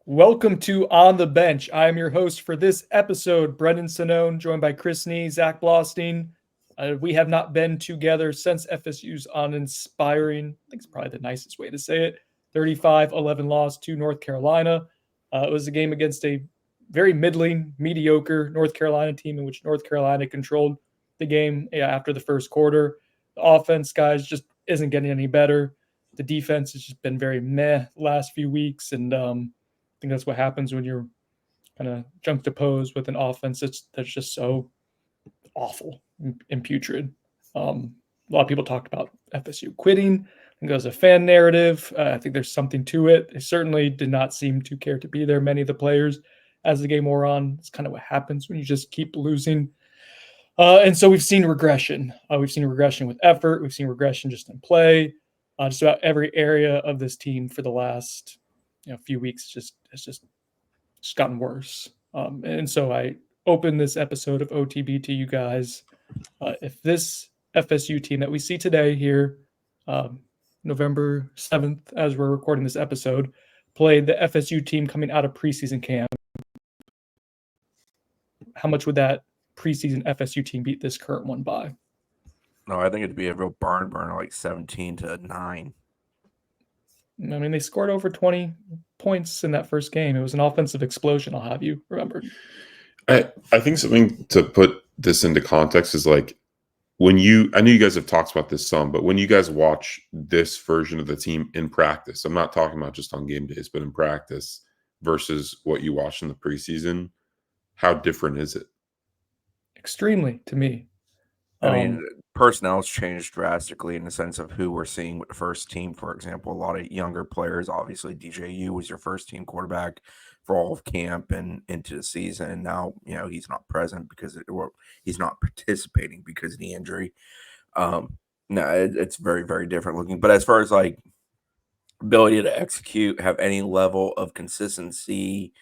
Welcome to On the Bench. I am your host for this episode, Brendan-done, joined by Chris Nee, Zach Blostein. We have not been together since FSU's uninspiring, I think it's probably the nicest way to say it, 35-11 loss to North Carolina. It was a game against a very middling, mediocre North Carolina team in which North Carolina controlled the game after the first quarter. The offense, guys, just isn't getting any better. The defense has just been very meh the last few weeks, and I think that's what happens when you're kind of juxtaposed with an offense that's just so awful and putrid. A lot of people talked about FSU quitting. I think that was a fan narrative. I think there's something to it. They certainly did not seem to care to be there. Many of the players, as the game wore on, it's kind of what happens when you just keep losing. And so we've seen regression. We've seen regression with effort. We've seen regression just in play. Just about every area of this team for the last few weeks it's just gotten worse. And so I open this episode of OTB to you guys. If this FSU team that we see today here, November 7th, as we're recording this episode, played the FSU team coming out of preseason camp, how much would that preseason FSU team beat this current one by? No, I think it'd be a real barn burner, like 17-9. I mean, they scored over 20 points in that first game. It was an offensive explosion, I'll have you remember. I think something to put this into context is like I know you guys have talked about this some, but when you guys watch this version of the team in practice, I'm not talking about just on game days, but in practice versus what you watch in the preseason, how different is it? Extremely, to me. I mean, personnel's changed drastically in the sense of who we're seeing with the first team. For example, a lot of younger players. Obviously, DJU was your first team quarterback for all of camp and into the season. And now, he's not present he's not participating because of the injury. No, it's very, very different looking. But as far as like ability to execute, have any level of consistency,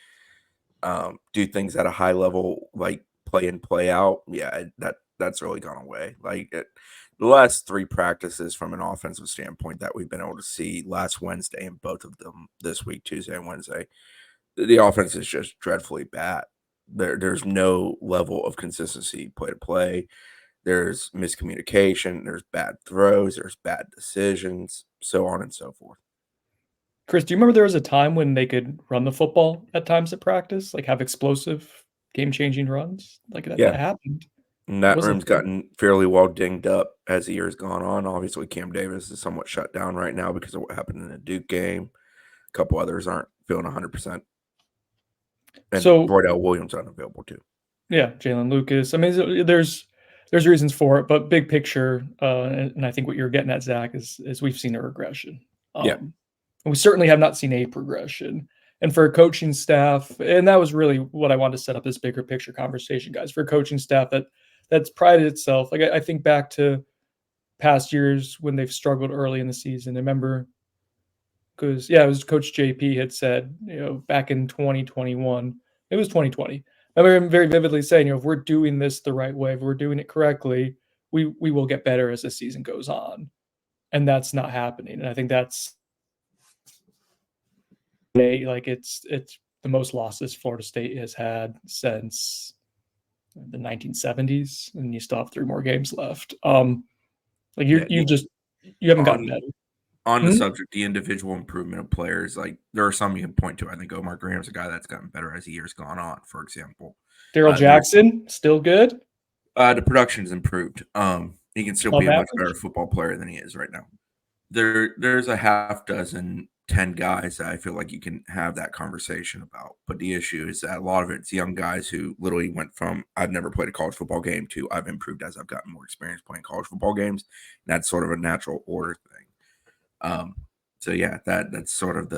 do things at a high level, like play in, play out, that's really gone away. The last three practices from an offensive standpoint that we've been able to see last Wednesday and both of them this week, Tuesday and Wednesday, the offense is just dreadfully bad. There's no level of consistency play to play. There's miscommunication. There's bad throws. There's bad decisions, so on and so forth. Chris, do you remember there was a time when they could run the football at times at practice, like have explosive, game-changing runs? Like that happened. And that room's gotten fairly well dinged up as the year's gone on. Obviously, Cam Davis is somewhat shut down right now because of what happened in the Duke game. A couple others aren't feeling 100%. And so Roydell Williams unavailable too. Yeah, Jalen Lucas. I mean, there's reasons for it, but big picture, and I think what you're getting at, Zach, is we've seen a regression. And we certainly have not seen a progression. And for a coaching staff, and that was really what I wanted to set up this bigger picture conversation, guys, for a coaching staff that's prided itself. Like I think back to past years when they've struggled early in the season. I remember because it was Coach JP had said, back in 2021, it was 2020. I remember him very vividly saying, if we're doing this the right way, if we're doing it correctly, we will get better as the season goes on. And that's not happening. And I think that's it's the most losses Florida State has had since the 1970s, and you still have 3 more games left. You haven't gotten better. On the subject, the individual improvement of players, like there are some you can point to. I think Omar Graham's a guy that's gotten better as the year's gone on, for example. Daryl Jackson, still good. The production's improved. He can still be a much better football player than he is right now. There's a half dozen 10 guys that I feel like you can have that conversation about. But the issue is that a lot of it's young guys who literally went from I've never played a college football game to I've improved as I've gotten more experience playing college football games. And that's sort of a natural order thing. That's sort of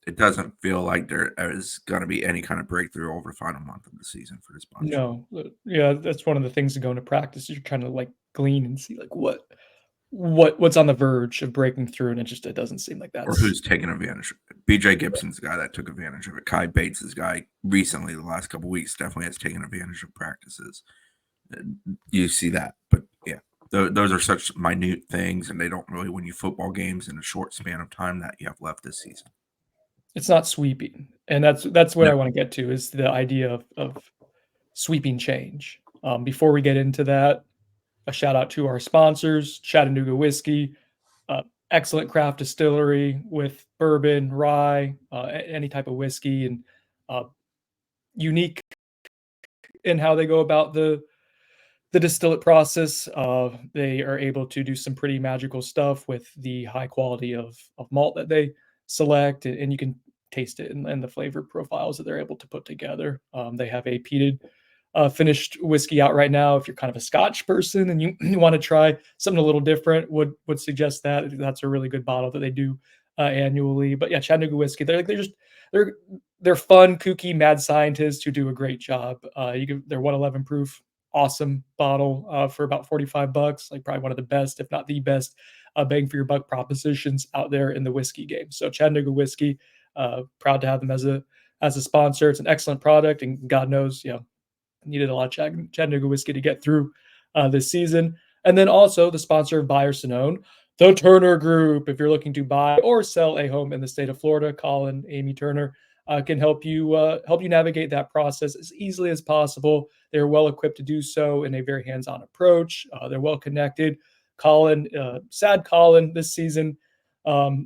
it doesn't feel like there is going to be any kind of breakthrough over the final month of the season for this bunch. No. Yeah, that's one of the things to go into practice. You're trying to glean and see what's on the verge of breaking through, and it doesn't seem like that. Or who's taking advantage of it. BJ Gibson's the guy that took advantage of it. Kai Bates' guy recently, the last couple of weeks, definitely has taken advantage of practices. You see that. But yeah, those are such minute things, and they don't really win you football games in a short span of time that you have left this season. It's not sweeping, and that's what Yeah. I want to get to, is the idea of sweeping change. Before we get into that, a shout out to our sponsors, Chattanooga Whiskey, excellent craft distillery with bourbon, rye, any type of whiskey, and uh, unique in how they go about the distillate process. They are able to do some pretty magical stuff with the high quality of malt that they select, and you can taste it in the flavor profiles that they're able to put together. They have a peated finished whiskey out right now. If you're kind of a Scotch person and you, you want to try something a little different, would suggest that. That's a really good bottle that they do annually. But yeah, Chattanooga whiskey. They're they're fun, kooky, mad scientists who do a great job. They're 111 proof, awesome bottle for about $45. Like probably one of the best, if not the best, bang for your buck propositions out there in the whiskey game. So Chattanooga whiskey, proud to have them as a sponsor. It's an excellent product, and God knows, needed a lot of Chattanooga whiskey to get through this season. And then also the sponsor of Buy or Sonone, the Turner Group. If you're looking to buy or sell a home in the state of Florida, Colin, Amy Turner can help you navigate that process as easily as possible. They're well equipped to do so in a very hands-on approach. They're well connected. Colin, sad Colin this season.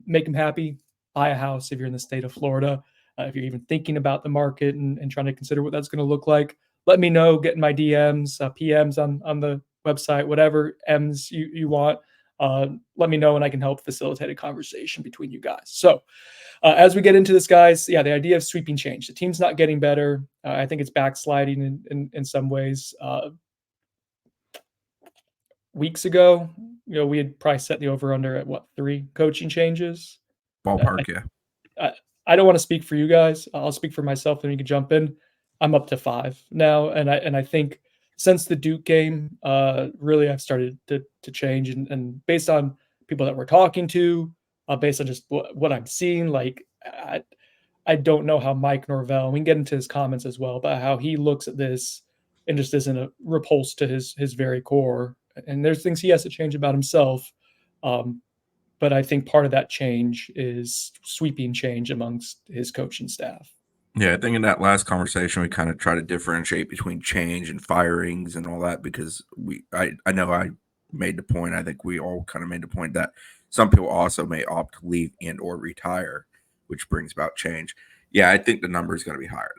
Make him happy. Buy a house if you're in the state of Florida. If you're even thinking about the market and trying to consider what that's going to look like, let me know. Get in my DMs, PMs on the website, whatever M's you want. Let me know, and I can help facilitate a conversation between you guys. So as we get into this, guys, the idea of sweeping change. The team's not getting better. I think it's backsliding in some ways. Weeks ago, we had probably set the over-under at 3 coaching changes? Ballpark, yeah. I don't want to speak for you guys. I'll speak for myself, then you can jump in. I'm up to 5 now, and I think since the Duke game, really I've started to change, and based on people that we're talking to, based on just what I'm seeing, like I don't know how Mike Norvell, we can get into his comments as well, but how he looks at this and just isn't repulsed to his very core. And there's things he has to change about himself. But I think part of that change is sweeping change amongst his coaching staff. Yeah, I think in that last conversation we kind of try to differentiate between change and firings and all that, because I know I made the point. I think we all kind of made the point that some people also may opt to leave and or retire, which brings about change. Yeah, I think the number is going to be higher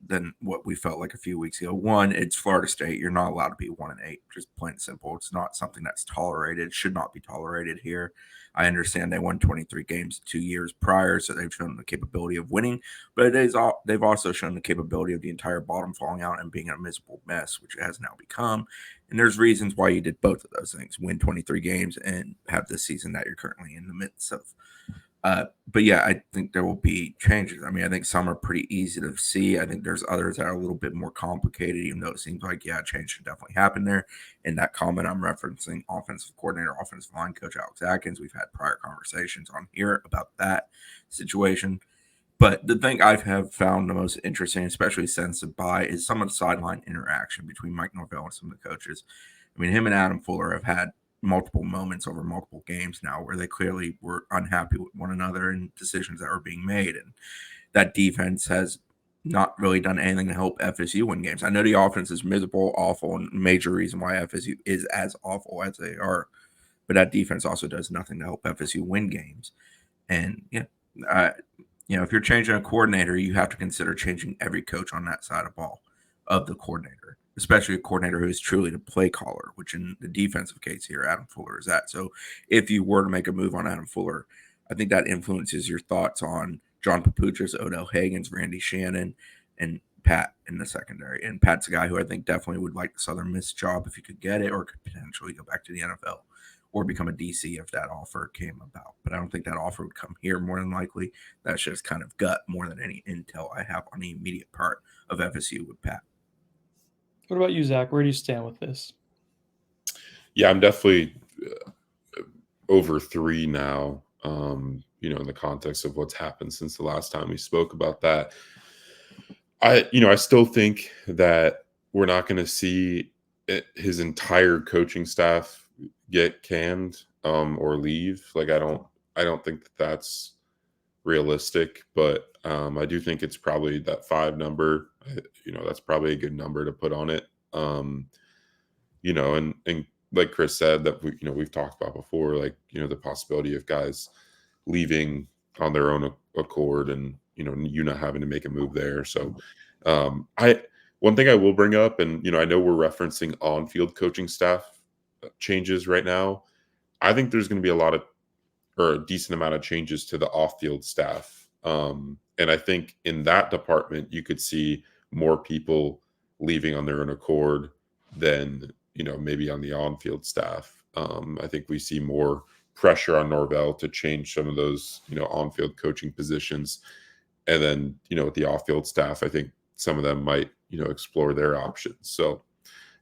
than what we felt like a few weeks ago. One, it's Florida State. You're not allowed to be 1-8, just plain and simple. It's not something that's tolerated, should not be tolerated here. I understand they won 23 games 2 years prior, so they've shown the capability of winning, but they've also shown the capability of the entire bottom falling out and being a miserable mess, which it has now become. And there's reasons why you did both of those things: win 23 games and have the season that you're currently in the midst of. But yeah, I think there will be changes. I mean, I think some are pretty easy to see. I think there's others that are a little bit more complicated, even though it seems like, change should definitely happen there. In that comment, I'm referencing offensive coordinator, offensive line coach Alex Atkins. We've had prior conversations on here about that situation. But the thing I have found the most interesting, especially since the bye, is some of the sideline interaction between Mike Norvell and some of the coaches. I mean, him and Adam Fuller have had multiple moments over multiple games now where they clearly were unhappy with one another and decisions that were being made. And that defense has not really done anything to help FSU win games. I know the offense is miserable, awful, and major reason why FSU is as awful as they are, but that defense also does nothing to help FSU win games. And if you're changing a coordinator, you have to consider changing every coach on that side of ball of the coordinator, especially a coordinator who is truly the play caller, which in the defensive case here, Adam Fuller is that. So if you were to make a move on Adam Fuller, I think that influences your thoughts on John Papuchis, Odell Haggins, Randy Shannon, and Pat in the secondary. And Pat's a guy who I think definitely would like the Southern Miss job if he could get it, or could potentially go back to the NFL or become a DC if that offer came about. But I don't think that offer would come here more than likely. That's just kind of gut more than any intel I have on the immediate part of FSU with Pat. What about you, Zach? Where do you stand with this? Yeah, I'm definitely over 3 now, in the context of what's happened since the last time we spoke about that. I still think that we're not going to see his entire coaching staff get canned or leave. Like, I don't think that's realistic, but I do think it's probably that 5 number. That's probably a good number to put on it. And like Chris said, that we've talked about before, like the possibility of guys leaving on their own accord, and you not having to make a move there. So, I one thing I will bring up, and I know we're referencing on-field coaching staff changes right now. I think there's going to be a decent amount of changes to the off-field staff. And I think in that department, you could see more people leaving on their own accord than, maybe on the on-field staff. I think we see more pressure on Norvell to change some of those, on-field coaching positions. And then, with the off-field staff, I think some of them might, explore their options. So,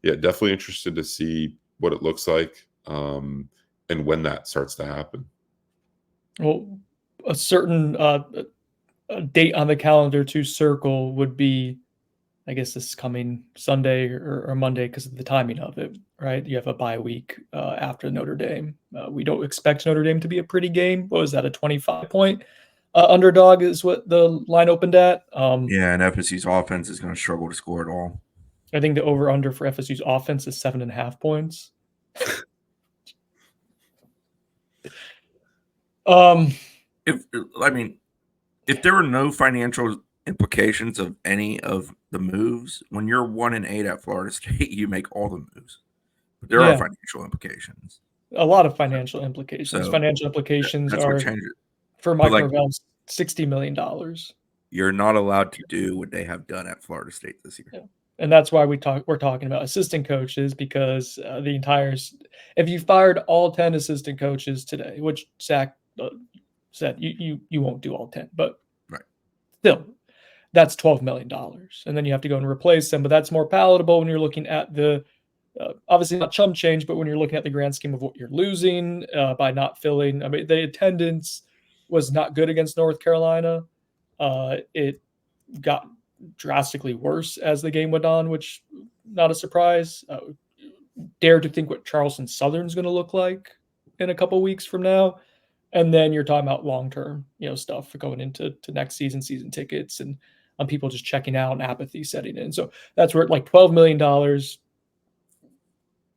yeah, definitely interested to see what it looks like and when that starts to happen. Well, a certain a date on the calendar to circle would be, I guess, this coming Sunday or Monday because of the timing of it, right? You have a bye week after Notre Dame. We don't expect Notre Dame to be a pretty game. What was that, a 25-point underdog is what the line opened at? Yeah, and FSU's offense is going to struggle to score at all. I think the over-under for FSU's offense is 7.5 points. If there were no financial implications of any of the moves, when you're 1-8 at Florida State, you make all the moves. But there are financial implications. A lot of financial implications. So, financial implications that's are what changes. for Mike Norvell's $60 million. You're not allowed to do what they have done at Florida State this year. Yeah. And that's why we're talking about assistant coaches, because if you fired all 10 assistant coaches today, which Zach said you won't do all 10, but right. Still, that's $12 million. And then you have to go and replace them. But that's more palatable when you're looking at the obviously not chump change, but when you're looking at the grand scheme of what you're losing by not filling. I mean, the attendance was not good against North Carolina. It got drastically worse as the game went on, which not a surprise. Dare to think what Charleston Southern's going to look like in a couple weeks from now. And then you're talking about long-term, stuff for going into next season tickets, and people just checking out and apathy setting in. So that's where like $12 million,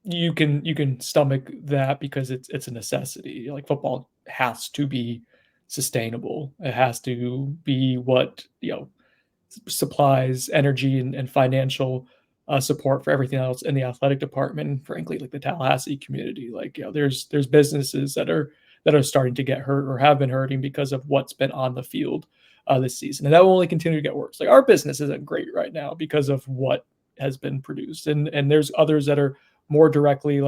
you can stomach that because it's a necessity. Like, football has to be sustainable. It has to be what supplies energy and financial support for everything else in the athletic department. And frankly, like the Tallahassee community, there's businesses that are starting to get hurt or have been hurting because of what's been on the field this season. And that will only continue to get worse. Like, our business isn't great right now because of what has been produced. And there's others that are more directly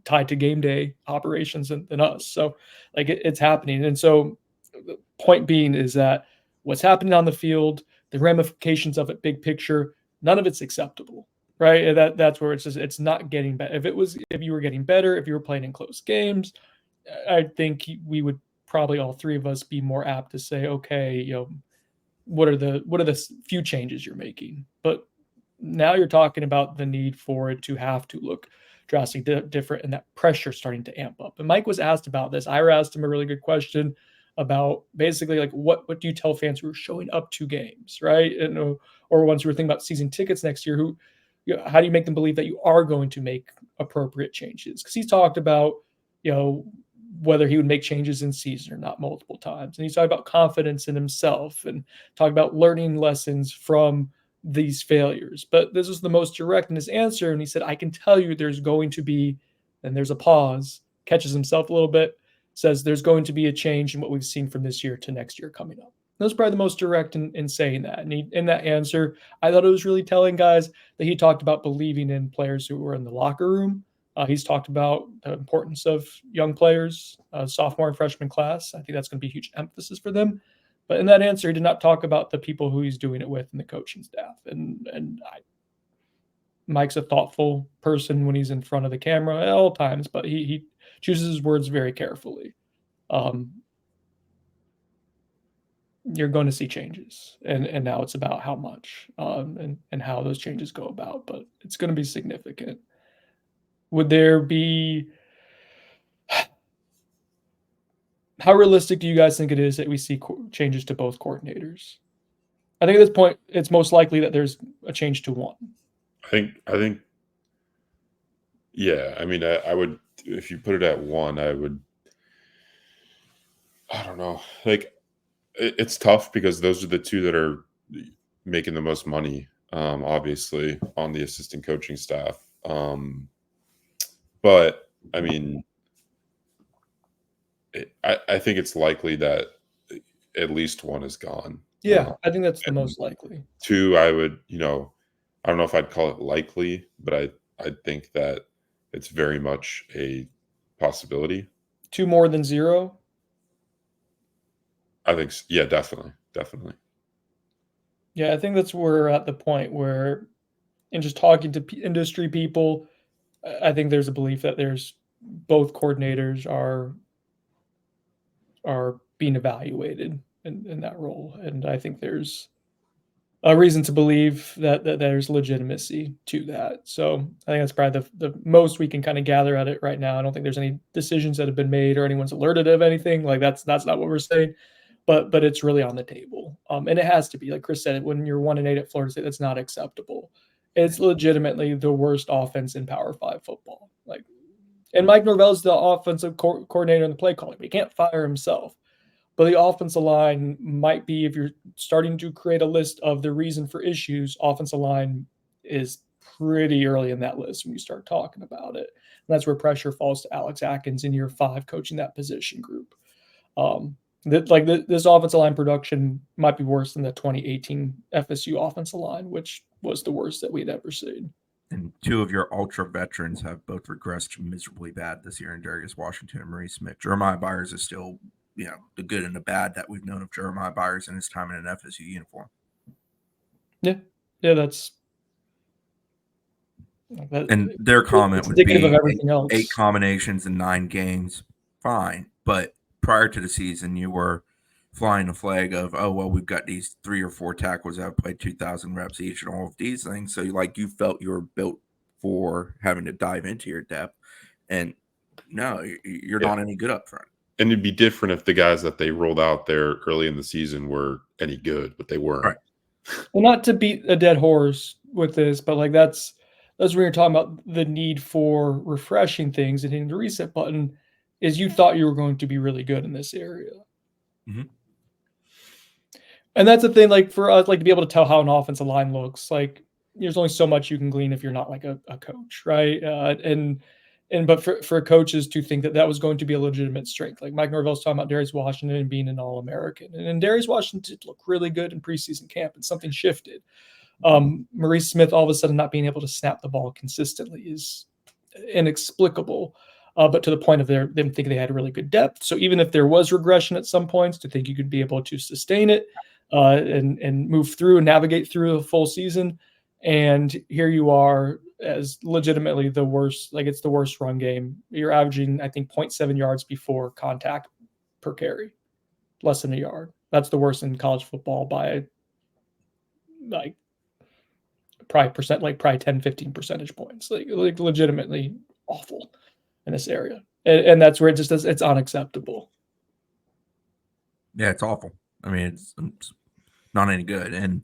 tied to game day operations than us. So it's happening. And so the point being is that what's happening on the field, the ramifications of it, big picture, none of it's acceptable. Right. That's where it's not getting better. If you were getting better, if you were playing in close games, I think we would probably, all three of us, be more apt to say, okay, what are the few changes you're making? But now you're talking about the need for it to have to look drastically different, and that pressure starting to amp up. And Mike was asked about this. Ira asked him a really good question about basically what do you tell fans who are showing up to games, right? And or ones who are thinking about season tickets next year, how do you make them believe that you are going to make appropriate changes? Because he's talked about, whether he would make changes in season or not multiple times. And he's talking about confidence in himself and talking about learning lessons from these failures. But this was the most direct in his answer. And he said, I can tell you there's going to be, and there's a pause, catches himself a little bit, says there's going to be a change in what we've seen from this year to next year coming up. That was probably the most direct in saying that. And in that answer, I thought it was really telling, guys, that he talked about believing in players who were in the locker room. He's talked about the importance of young players, sophomore and freshman class. I think that's going to be a huge emphasis for them. But in that answer, he did not talk about the people who he's doing it with and the coaching staff. Mike's a thoughtful person when he's in front of the camera at all times, but he chooses his words very carefully. You're going to see changes, and now it's about how much and how those changes go about. But it's going to be significant. Would there be How realistic do you guys think it is that we see changes to both coordinators? I think at this point, it's most likely that there's a change to one. I think, yeah. I mean, I would, if you put it at one, I don't know. Like, it's tough because those are the two that are making the most money, obviously, on the assistant coaching staff. But I mean, I think it's likely that at least one is gone. Yeah, I think that's the most likely. Two, I would, I don't know if I'd call it likely, but I think that it's very much a possibility. Two more than zero? I think, yeah, definitely. Yeah, I think that's where we're at the point where, in just talking to industry people, I think there's a belief that there's both coordinators are being evaluated in that role, and I think there's a reason to believe that there's legitimacy to that. So I think that's probably the most we can kind of gather at it right now. I don't think there's any decisions that have been made or anyone's alerted of anything. Like that's not what we're saying, but it's really on the table. And it has to be, like Chris said, when you're 1-8 at Florida State, that's not acceptable. It's legitimately the worst offense in Power 5 football. Like, and Mike Norvell's the offensive coordinator in the play calling, but he can't fire himself. But the offensive line might be, if you're starting to create a list of the reason for issues, offensive line is pretty early in that list when you start talking about it. And that's where pressure falls to Alex Atkins in year 5 coaching that position group. This offensive line production might be worse than the 2018 FSU offensive line, which was the worst that we'd ever seen. And two of your ultra veterans have both regressed miserably bad this year in Darius Washington and Maurice Smith. Jeremiah Byers is still, the good and the bad that we've known of Jeremiah Byers in his time in an FSU uniform. Yeah, that's. And their comment would be 8 combinations in 9 games, fine. But prior to the season, you were flying a flag of, oh, well, we've got these 3 or 4 tackles that have played 2,000 reps each and all of these things. So you felt you were built for having to dive into your depth. And no, you're not any good up front. And it'd be different if the guys that they rolled out there early in the season were any good, but they weren't. Right. Well, not to beat a dead horse with this, but like that's when you're talking about the need for refreshing things and hitting the reset button. Is you thought you were going to be really good in this area. Mm-hmm. And that's the thing, like for us, like to be able to tell how an offensive line looks, like there's only so much you can glean if you're not like a coach, right? But for coaches to think that was going to be a legitimate strength, like Mike Norvell's talking about Darius Washington and being an All-American, and Darius Washington did look really good in preseason camp, and something shifted. Maurice Smith all of a sudden not being able to snap the ball consistently is inexplicable. But to the point of them thinking they had really good depth. So even if there was regression at some points, to think you could be able to sustain it and move through and navigate through the full season. And here you are as legitimately the worst, like it's the worst run game. You're averaging, I think, 0.7 yards before contact per carry, less than a yard. That's the worst in college football by probably 10, 15 percentage points, like legitimately awful in this area. And that's where it's unacceptable. Yeah, it's awful. I mean, it's not any good. And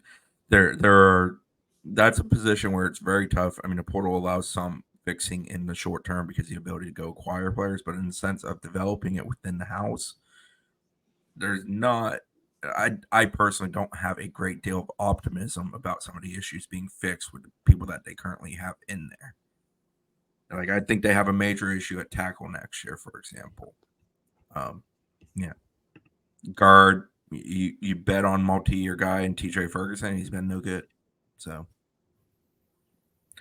that's a position where it's very tough. I mean, the portal allows some fixing in the short term because of the ability to go acquire players, but in the sense of developing it within the house, there's not. I personally don't have a great deal of optimism about some of the issues being fixed with the people that they currently have in there. Like, I think they have a major issue at tackle next year, for example. Guard, you bet on multi-year guy and TJ Ferguson, he's been no good. So,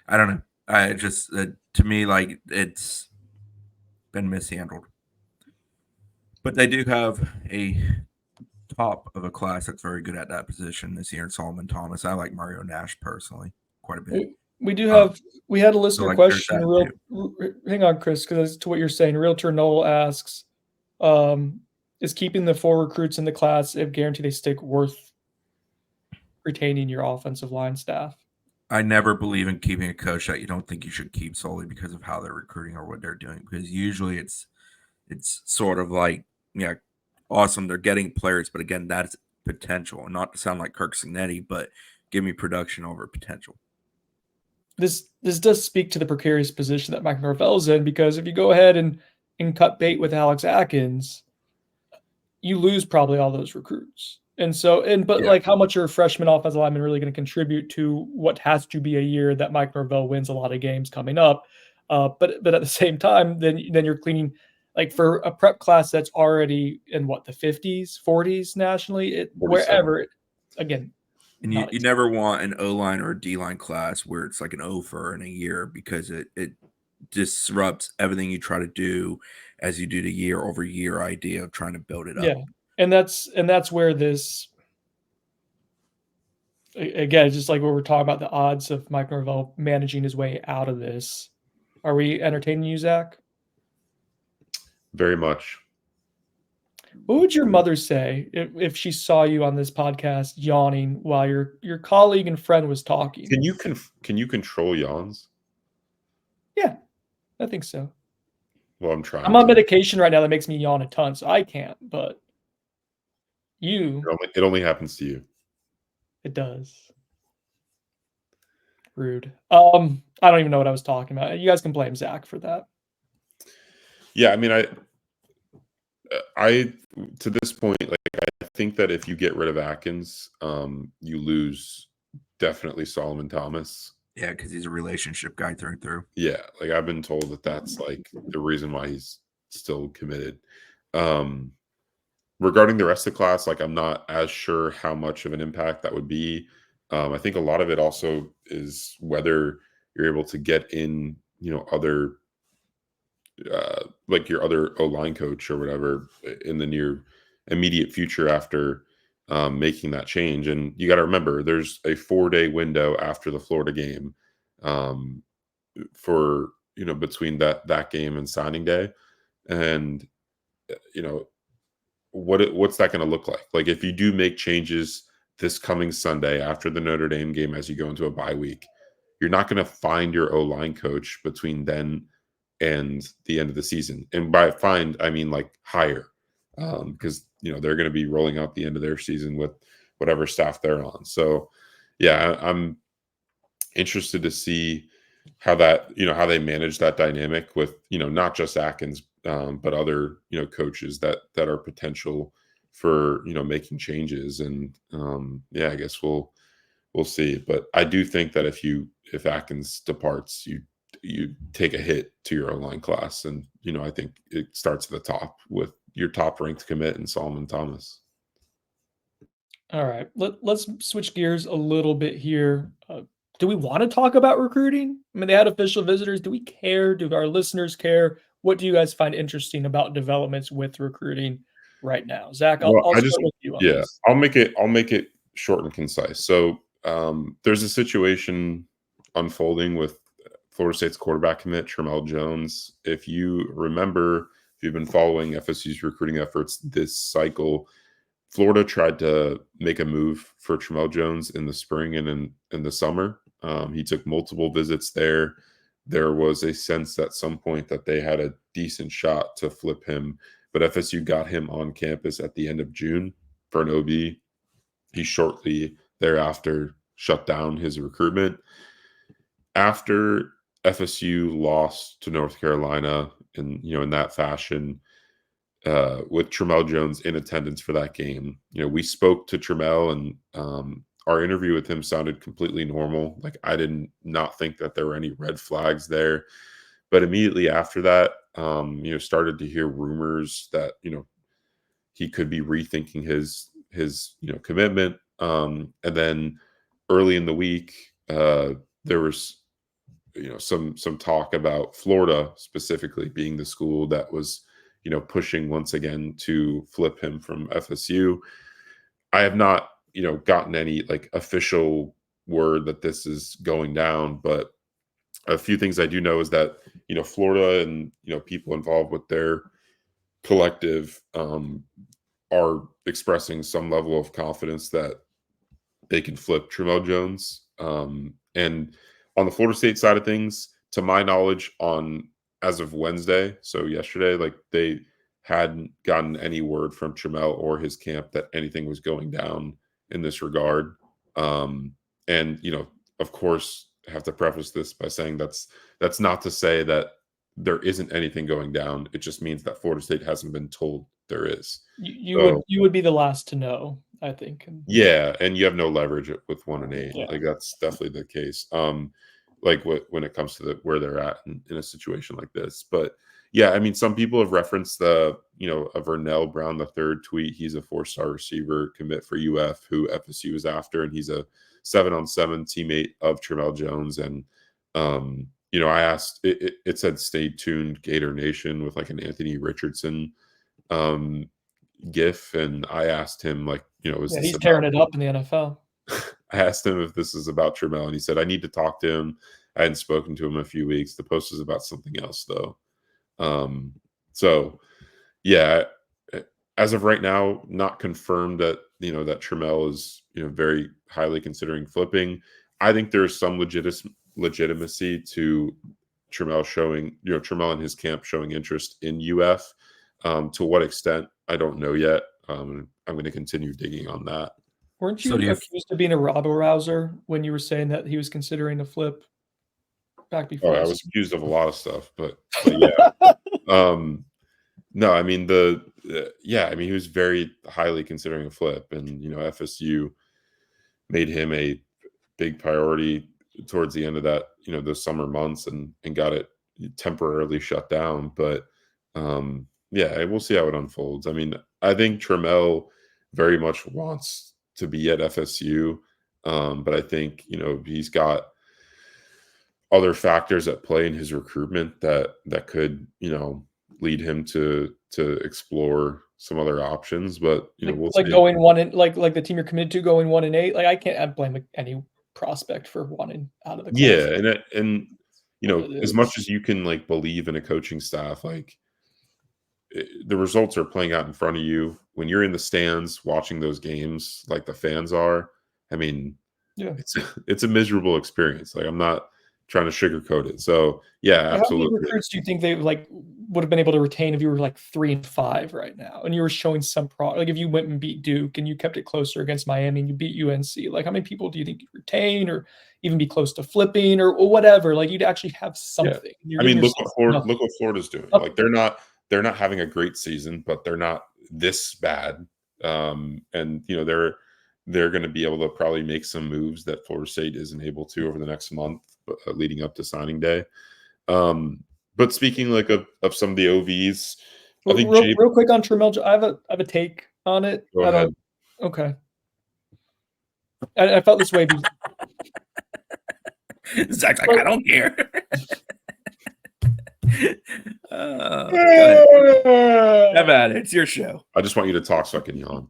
I don't know. I just, to me, like, it's been mishandled. But they do have a top of a class that's very good at that position this year in Solomon Thomas. I like Mario Nash personally quite a bit. We do have we had a listener question. Hang on, Chris, because to what you're saying, Realtor Noel asks, is keeping the 4 recruits in the class if guarantee they stick worth retaining your offensive line staff? I never believe in keeping a coach that you don't think you should keep solely because of how they're recruiting or what they're doing, because usually it's sort of like, awesome. They're getting players, but again, that's potential. Not to sound like Kirk Signetti, but give me production over potential. This does speak to the precarious position that Mike Norvell's in, because if you go ahead and cut bait with Alex Atkins, you lose probably all those recruits. But Yeah. how much are a freshman offensive lineman really going to contribute to what has to be a year that Mike Norvell wins a lot of games coming up? But at the same time, then you're cleaning, like, for a prep class that's already in the 50s, 40s nationally, 47. wherever. Again, And you never want an O-line or a D-line class where it's like an O in a year, because it disrupts everything you try to do as you do the year over year idea of trying to build it up. Yeah, and that's where this, again, just like what we're talking about, the odds of Mike Norvell managing his way out of this. Are we entertaining you, Zach? Very much. What would your mother say if she saw you on this podcast yawning while your colleague and friend was talking? Can you control yawns? Yeah, I think so. Well, I'm trying. I'm on medication right now that makes me yawn a ton, so I can't. But it only happens to you. It does. Rude. I don't even know what I was talking about. You guys can blame Zach for that. Yeah, I mean, I to this point, like, I think that if you get rid of Atkins, you lose definitely Solomon Thomas. Yeah, because he's a relationship guy through and through. Yeah, like, I've been told that that's like the reason why he's still committed. Regarding the rest of the class, like, I'm not as sure how much of an impact that would be. I think a lot of it also is whether you're able to get in, other like your other O-line coach or whatever in the near immediate future after making that change. And you got to remember, there's a 4-day window after the Florida game for, between that game and signing day. And, what's that going to look like? Like, if you do make changes this coming Sunday after the Notre Dame game, as you go into a bye week, you're not going to find your O-line coach between then and the end of the season. And by find, I mean like hire, because they're going to be rolling out the end of their season with whatever staff they're on. So yeah, I'm interested to see how that, how they manage that dynamic with, not just Atkins, but other, coaches that are potential for, making changes. And yeah, I guess we'll see. But I do think that if Atkins departs, you take a hit to your O-line class. And, I think it starts at the top with your top ranked commit and Solomon Thomas. All right. Let's switch gears a little bit here. Do we want to talk about recruiting? I mean, they had official visitors. Do we care? Do our listeners care? What do you guys find interesting about developments with recruiting right now? Zach, I'll start with you on this. I'll make it short and concise. So there's a situation unfolding with Florida State's quarterback commit, Tramel Jones. If you remember, if you've been following FSU's recruiting efforts this cycle, Florida tried to make a move for Tramel Jones in the spring and in the summer. He took multiple visits there. There was a sense at some point that they had a decent shot to flip him, but FSU got him on campus at the end of June for an OB. He shortly thereafter shut down his recruitment. After FSU lost to North Carolina in that fashion, with Tramel Jones in attendance for that game, we spoke to Tramel, and our interview with him sounded completely normal. Like, I did not think that there were any red flags there. But immediately after that, started to hear rumors that, he could be rethinking his commitment. And then early in the week, there was, some talk about Florida specifically being the school that was, pushing once again to flip him from FSU. I have not, gotten any like official word that this is going down, but a few things I do know is that, Florida and, people involved with their collective are expressing some level of confidence that they can flip Tramel Jones. And on the Florida State side of things, to my knowledge, as of Wednesday, so yesterday, like, they hadn't gotten any word from Trammell or his camp that anything was going down in this regard. And, of course, I have to preface this by saying that's not to say that there isn't anything going down. It just means that Florida State hasn't been told there is. You would be the last to know, I think. Yeah, and you have no leverage with 1-8. Yeah. Like that's definitely the case. Like when it comes to where they're at in a situation like this. But yeah, I mean, some people have referenced a Vernell Brown III tweet. He's a 4-star receiver commit for UF who FSU is after, and he's a 7-on-7 teammate of Trammell Jones. And I asked, it said "Stay tuned, Gator Nation" with like an Anthony Richardson gif, and I asked him he's tearing it up in the NFL. I asked him if this is about Trammell, and he said, I need to talk to him. I hadn't spoken to him in a few weeks. The post is about something else, though. So, yeah, as of right now, not confirmed that, that Trammell is, very highly considering flipping. I think there's some legitimacy to Trammell showing, Trammell and his camp showing interest in UF. To what extent, I don't know yet. I'm going to continue digging on that. Weren't you accused of being a rabble-rouser when you were saying that he was considering a flip back before? I was accused of a lot of stuff, but yeah. No, I mean he was very highly considering a flip, and FSU made him a big priority towards the end of that, those summer months, and got it temporarily shut down. But yeah, we'll see how it unfolds. I mean, I think Trammell very much wants to be at FSU, but I think he's got other factors at play in his recruitment that could lead him to explore some other options. But we'll see. Going 1 like the team you're committed to going 1-8. Like I can't blame any prospect for wanting out of the class. Yeah, and as much as you can believe in a coaching staff, the results are playing out in front of you when you're in the stands watching those games, like the fans are. I mean, yeah, it's a miserable experience. I'm not trying to sugarcoat it. So yeah, absolutely. How many recruits do you think they would have been able to retain if you were 3-5 right now and you were showing some if you went and beat Duke and you kept it closer against Miami and you beat UNC? How many people do you think you'd retain or even be close to flipping or whatever? You'd actually have something. Yeah. I mean, look what Florida's doing. They're not having a great season, but they're not this bad. And they're going to be able to probably make some moves that Florida State isn't able to over the next month, leading up to signing day. But speaking of some of the OVs, I think real quick on Trammell, I have a take on it. Go ahead. Okay. I felt this way. Zach's I don't care. Have at it. It's your show. I just want you to talk so I can yawn.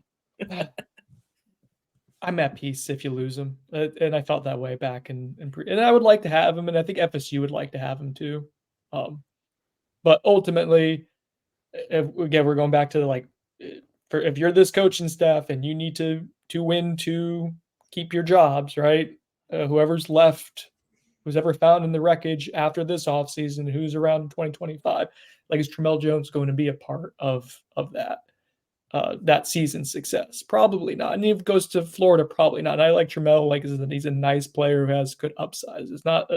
I'm at peace if you lose him, and I felt that way back, and I would like to have him, and I think FSU would like to have him too. But ultimately, again, we're going back to if you're this coaching staff and you need to win to keep your jobs, right? Whoever's left, who's ever found in the wreckage after this offseason, who's around in 2025, is Trammell Jones going to be a part of that season's success? Probably not. And if it goes to Florida, probably not. And I like Trammell, he's a nice player who has good upsides. It's not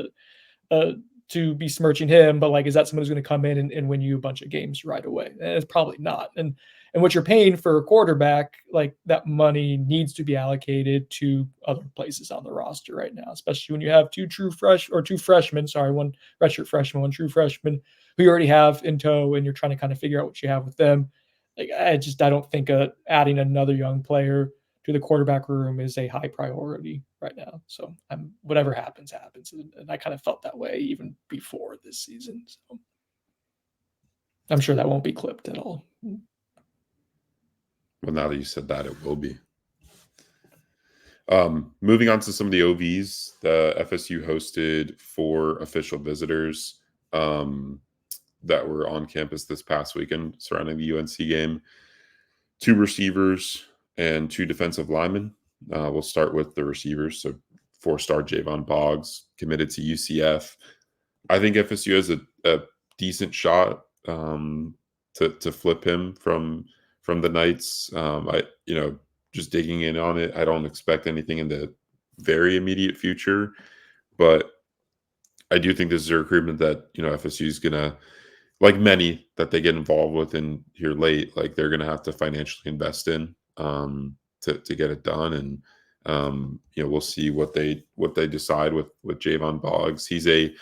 to be smirching him, but is that someone who's going to come in and win you a bunch of games right away? And it's probably not. And what you're paying for a quarterback, that money needs to be allocated to other places on the roster right now, especially when you have two freshmen, one redshirt freshman, one true freshman who you already have in tow, and you're trying to kind of figure out what you have with them. I don't think adding another young player to the quarterback room is a high priority right now. So whatever happens. And I kind of felt that way even before this season. So I'm sure that won't be clipped at all. Well, now that you said that, it will be. Moving on to some of the OVs, the FSU hosted 4 official visitors that were on campus this past weekend surrounding the UNC game. 2 receivers and 2 defensive linemen. We'll start with the receivers. So 4-star Javon Boggs committed to UCF. I think FSU has a decent shot to flip him from the Knights. Just digging in on it, I don't expect anything in the very immediate future, but I do think this is a recruitment that FSU is gonna, like many that they get involved with in here late, like they're gonna have to financially invest in to get it done, and we'll see what they decide with Javon Boggs. He's a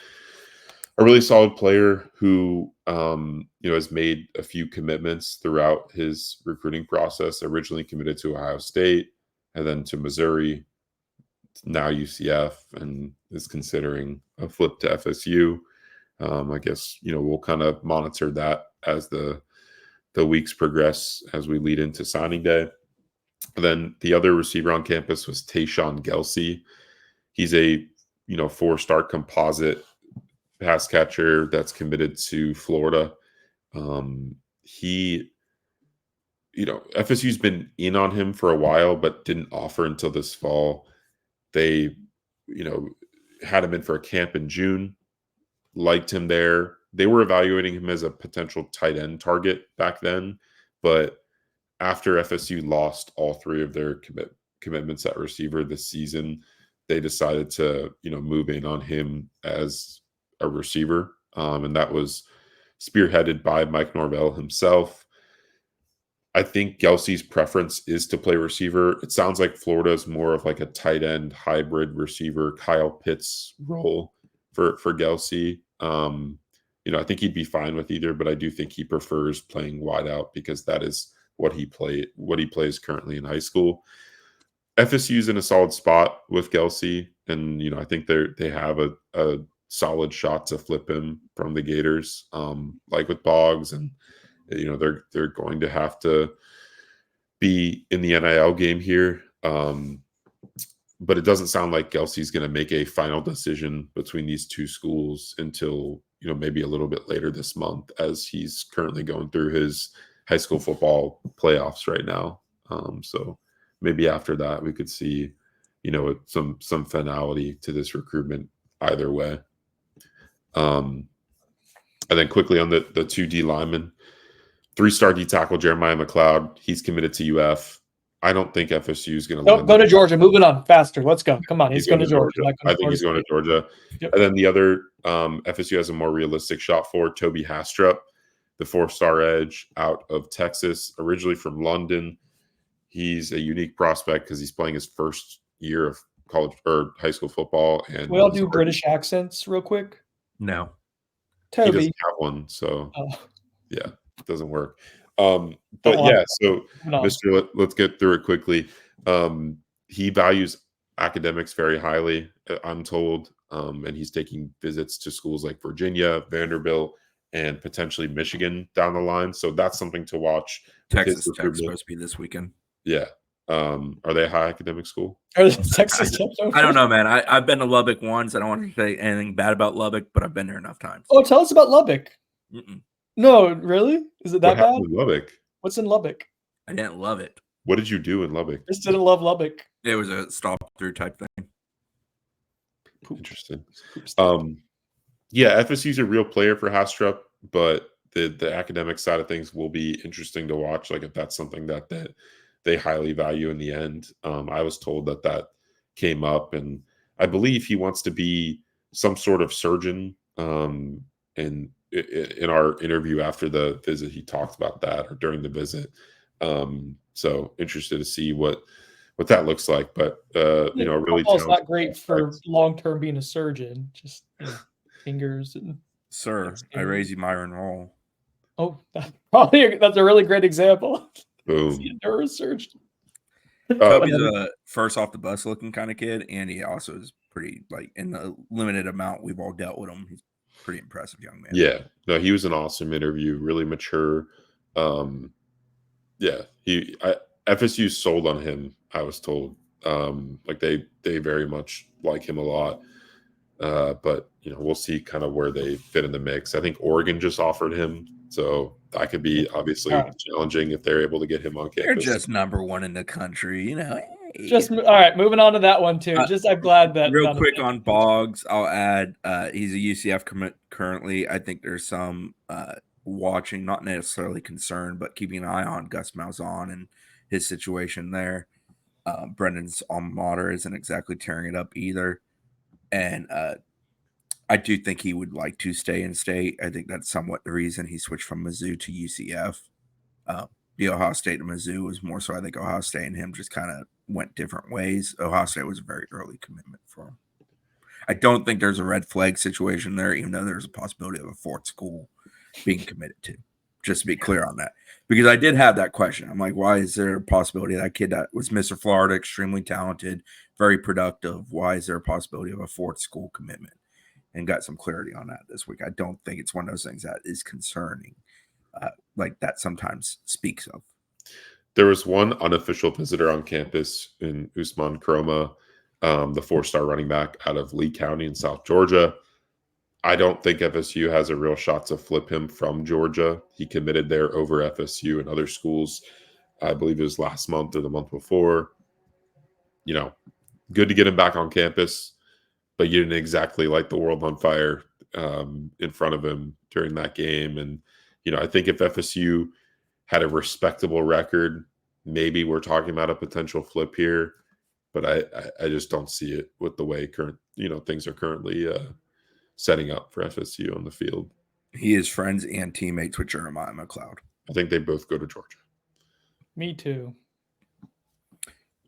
really solid player who has made a few commitments throughout his recruiting process. Originally committed to Ohio State and then to Missouri, now UCF, and is considering a flip to FSU. I guess we'll kind of monitor that as the weeks progress as we lead into signing day. And then the other receiver on campus was Tayshawn Gelsey. He's a 4-star composite pass catcher that's committed to Florida. FSU's been in on him for a while, but didn't offer until this fall. They, had him in for a camp in June, liked him there. They were evaluating him as a potential tight end target back then, but after FSU lost all 3 of their commitments at receiver this season, they decided to, move in on him as a receiver. And that was spearheaded by Mike Norvell himself. I think Gelsey's preference is to play receiver. It sounds like Florida is more of like a tight end hybrid receiver, Kyle Pitts role for Gelsey. I think he'd be fine with either, but I do think he prefers playing wide out because that is what he plays currently in high school. FSU's in a solid spot with Gelsey, and I think they have a solid shot to flip him from the Gators, like with Boggs, and they're going to have to be in the NIL game here. But it doesn't sound like Gelsey's going to make a final decision between these 2 schools until maybe a little bit later this month, as he's currently going through his high school football playoffs right now. So maybe after that we could see some finality to this recruitment either way. And then quickly on the 2 D linemen, 3-star D tackle Jeremiah McLeod, he's committed to UF. I don't think FSU is going to go to Georgia. Moving on faster. Let's go. Come on. He's going to Georgia. I think he's going to Georgia. Yep. And then the other FSU has a more realistic shot for Toby Hastrup, the 4-star edge out of Texas, originally from London. He's a unique prospect because he's playing his first year of college or high school football. And we all do British accents real quick. No, Toby. He doesn't have one, so yeah, it doesn't work. But yeah, so Mr. Let's get through it quickly. He values academics very highly, I'm told, and he's taking visits to schools like Virginia, Vanderbilt, and potentially Michigan down the line. So that's something to watch. Texas Tech's supposed to be this weekend. Yeah. Are they a high academic school? Texas Tech? I don't know, man. I've been to Lubbock once. I don't want to say anything bad about Lubbock, but I've been there enough times. Oh, tell us about Lubbock. No, really? Is it that bad? In Lubbock? What's in Lubbock? I didn't love it. What did you do in Lubbock? Just didn't love Lubbock. It was a stop-through type thing. Interesting. Yeah, FSU's a real player for Hastrup, but the academic side of things will be interesting to watch. Like if that's something that they highly value in the end. I was told that came up, and I believe he wants to be some sort of surgeon. And in our interview after the visit, he talked about that, or during the visit. So interested to see what that looks like. But really, it's not great for long term being a surgeon. Just fingers and. Sir, I raise you Myron Hall. Oh, that's a really great example. Boom. A neurosurgeon. Toby's a first off the bus looking kind of kid, and he also is pretty, like, in the limited amount we've all dealt with him, he's a pretty impressive young man. Yeah, no, he was an awesome interview, really mature. Yeah, FSU sold on him, I was told. Like they very much like him a lot. But we'll see kind of where they fit in the mix. I think Oregon just offered him, so that could be obviously challenging if they're able to get him on campus. They're just number one in the country, Hey. Just all right. Moving on to that one too. I'm glad that real quick on Boggs. I'll add he's a UCF commit currently. I think there's some watching, not necessarily concerned, but keeping an eye on Gus Malzahn and his situation there. Brendan's alma mater isn't exactly tearing it up either. And I do think he would like to stay in state. I think that's somewhat the reason he switched from Mizzou to UCF. The Ohio State to Mizzou was more so I think Ohio State and him just kind of went different ways. Ohio State was a very early commitment for him. I don't think there's a red flag situation there, even though there's a possibility of a fourth school being committed to. Just to be clear on that. Because I did have that question. I'm like, why is there a possibility that kid that was Mr. Florida, extremely talented, very productive, why is there a possibility of a fourth school commitment? And got some clarity on that this week. I don't think it's one of those things that is concerning, like that sometimes speaks of. There was one unofficial visitor on campus in Usman Kroma, the 4-star running back out of Lee County in South Georgia. I don't think FSU has a real shot to flip him from Georgia. He committed there over FSU and other schools. I believe it was last month or the month before. You know, good to get him back on campus, but you didn't exactly light the world on fire in front of him during that game. And, you know, I think if FSU had a respectable record, maybe we're talking about a potential flip here, but I just don't see it with the way things are currently setting up for FSU on the field. He is friends and teammates with Jeremiah McLeod. I think they both go to Georgia. Me too.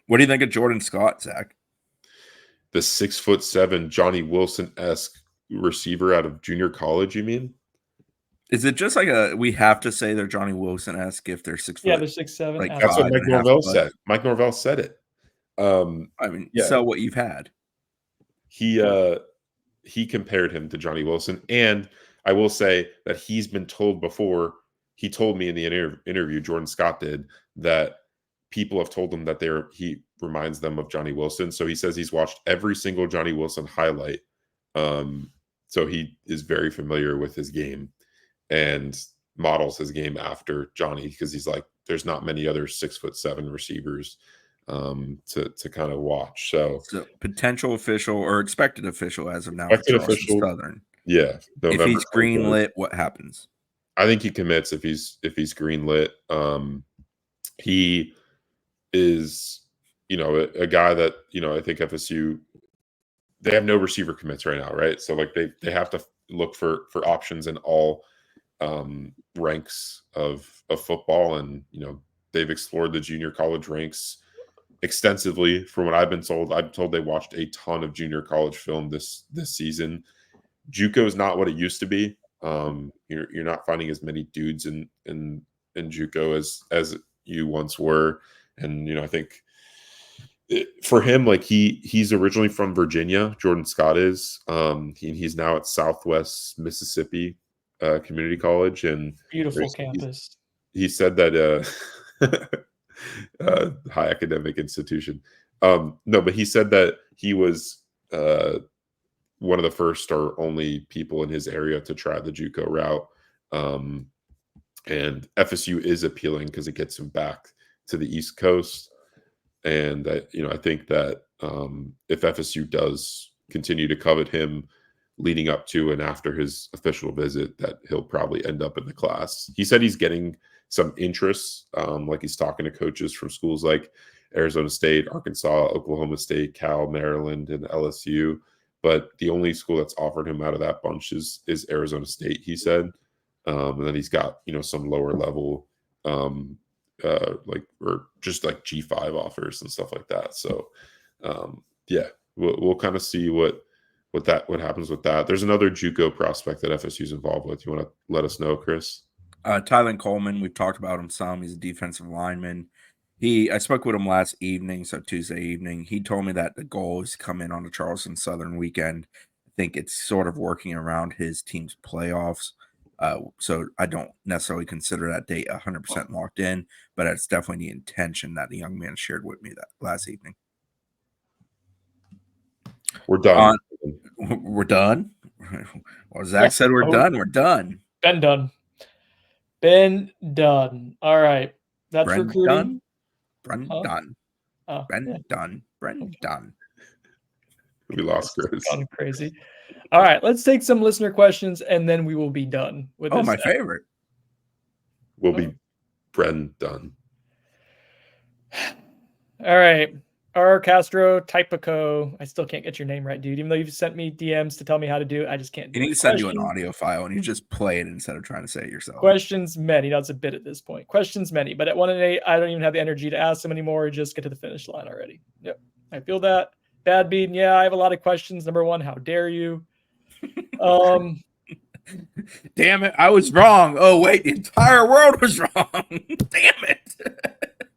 What do you think of Jordan Scott, Zach? The 6'7" Johnny Wilson-esque receiver out of junior college, you mean? Is it just like we have to say they're Johnny Wilson-esque if they're 6 foot? Yeah, they're 6'7". Like that's what Mike Norvell said. Mike Norvell said it. I mean, sell what you've had. He compared him to Johnny Wilson, and I will say that he's been told before. He told me in the interview, Jordan Scott did, that people have told him that he reminds them of Johnny Wilson. So he says he's watched every single Johnny Wilson highlight. So he is very familiar with his game and models his game after Johnny, because he's like, there's not many other 6'7" receivers to kind of watch. So potential official or expected official as of now. Expected official, Southern. Yeah. If he's greenlit, what happens? I think he commits if he's greenlit. He is, a guy that, I think FSU, they have no receiver commits right now, right? So like they have to look for options in all ranks of football, and they've explored the junior college ranks extensively. From what I've been told, they watched a ton of junior college film this season. JUCO is not what it used to be. You're not finding as many dudes in JUCO as you once were, and I think for him, like he's originally from Virginia. Jordan Scott is. He's now at Southwest Mississippi Community College, and beautiful campus. He said that high academic institution. No, but he said that he was one of the first or only people in his area to try the JUCO route. And FSU is appealing because it gets him back to the East Coast. And I think that if FSU does continue to covet him leading up to and after his official visit, that he'll probably end up in the class. He said he's getting some interest, like he's talking to coaches from schools like Arizona State, Arkansas, Oklahoma State, Cal, Maryland, and LSU. But the only school that's offered him out of that bunch is Arizona State, he said. And then he's got, some lower level, or just like G5 offers and stuff like that. So, we'll kind of see what happens with that. There's another JUCO prospect that FSU's involved with. You want to let us know, Chris? Tylen Coleman, we've talked about him some. He's a defensive lineman. I spoke with him last evening, so Tuesday evening. He told me that the goal is to come in on the Charleston Southern weekend. I think it's sort of working around his team's playoffs. So I don't necessarily consider that date 100% locked in, but it's definitely the intention that the young man shared with me that last evening. We're done. We're done? Well, Zach said we're done. We're done. Been done. All right. That's recruiting. Bren-done. Oh, Bren-done. Bren-done. We lost Chris. Gone crazy. All right, let's take some listener questions, and then we will be done with this. My favorite. will be Bren-done. All right. R. Castro Typico. I still can't get your name right, dude. Even though you've sent me DMs to tell me how to do it, I just can't do You it. need to send you an audio file and you just play it instead of trying to say it yourself. Questions many. That's a bit at this point. Questions many. But at 1-8, I don't even have the energy to ask them anymore. Just get to the finish line already. Yep. I feel that. Bad Bean. Yeah, I have a lot of questions. Number one, how dare you? Damn it, I was wrong. Oh, wait, the entire world was wrong. Damn it.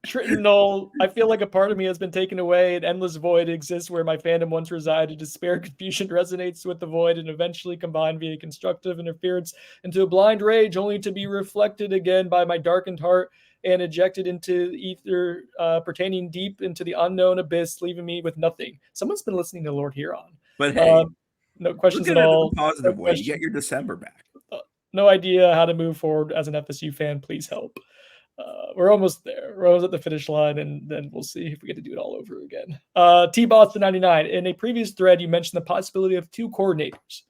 Triton Knoll, I feel like a part of me has been taken away. An endless void exists where my fandom once resided. Despair, confusion resonates with the void and eventually combined via constructive interference into a blind rage, only to be reflected again by my darkened heart and ejected into ether, pertaining deep into the unknown abyss, leaving me with nothing. Someone's been listening to Lord Huron. But hey, no questions look at at it all. in a positive No way. You get your December back. No idea how to move forward as an FSU fan. Please help. We're almost there. We're almost at the finish line, and then we'll see if we get to do it all over again. T-Boston 99. In a previous thread, you mentioned the possibility of 2 coordinators.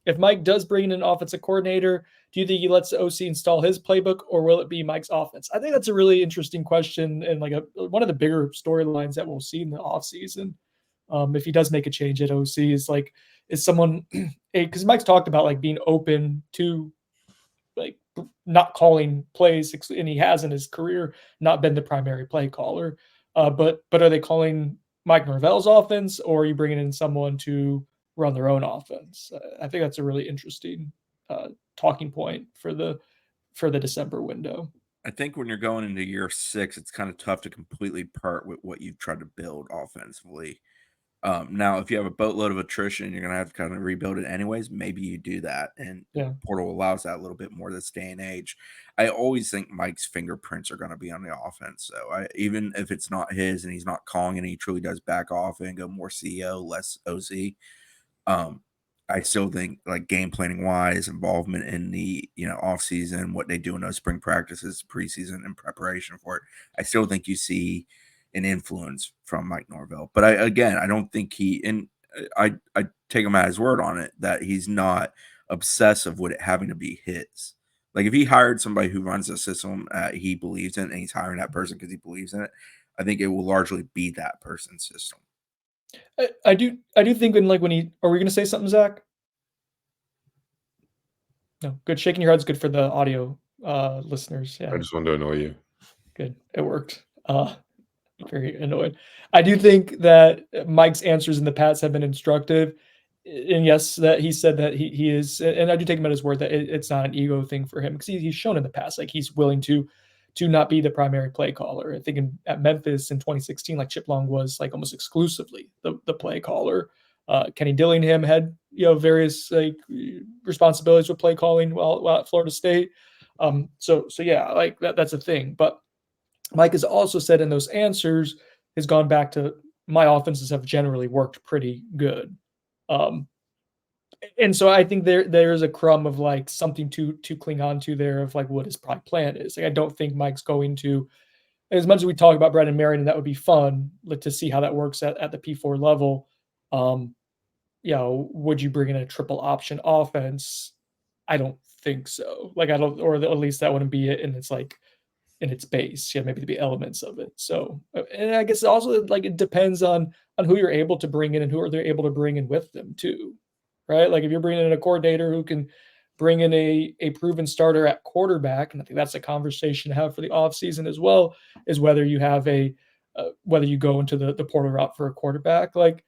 If Mike does bring in an offensive coordinator, do you think he lets the OC install his playbook, or will it be Mike's offense? I think that's a really interesting question, and like one of the bigger storylines that we'll see in the offseason. If he does make a change at OC, is someone because Mike's talked about like being open to like not calling plays, and he has in his career not been the primary play caller. But are they calling Mike Norvell's offense, or are you bringing in someone to run their own offense? I think that's a really interesting talking point for the December window. I think when you're going into year 6, it's kind of tough to completely part with what you've tried to build offensively. Now, if you have a boatload of attrition, you're going to have to kind of rebuild it anyways. Maybe you do that, and portal allows that a little bit more this day and age. I always think Mike's fingerprints are going to be on the offense. So even if it's not his and he's not calling and he truly does back off and go more CEO, less OC, I still think like game planning wise, involvement in the off season, what they do in those spring practices, preseason, and preparation for it. I still think you see an influence from Mike Norvell, but I don't think I take him at his word on it that he's not obsessive with it having to be his. Like if he hired somebody who runs a system he believes in, and he's hiring that person because he believes in it, I think it will largely be that person's system. I do think when are we going to say something, Zach? No, good. Shaking your head's good for the audio listeners. Yeah, I just wanted to annoy you. Good, it worked. Very annoyed. I do think that Mike's answers in the past have been instructive, and yes, that he said that he is, and I do take him at his word that it's not an ego thing for him because he's shown in the past like he's willing to not be the primary play caller. I think at Memphis in 2016, like Chip Long was like almost exclusively the play caller. Kenny Dillingham had various like responsibilities with play calling while at Florida State. So yeah, like that's a thing. But Mike has also said in those answers has gone back to my offenses have generally worked pretty good. And so I think there is a crumb of like something to cling on to there of like what his prime plan is. Like I don't think Mike's going to, as much as we talk about Brendan Marion, and that would be fun to see how that works at the P4 level. Would you bring in a triple option offense? I don't think so. Like I don't, or at least that wouldn't be it. And it's like in its base, maybe to be elements of it. So, and I guess also like it depends on who you're able to bring in and who are they able to bring in with them too, right? Like if you're bringing in a coordinator who can bring in a proven starter at quarterback, and I think that's a conversation to have for the offseason as well, is whether you have whether you go into the portal route for a quarterback, like,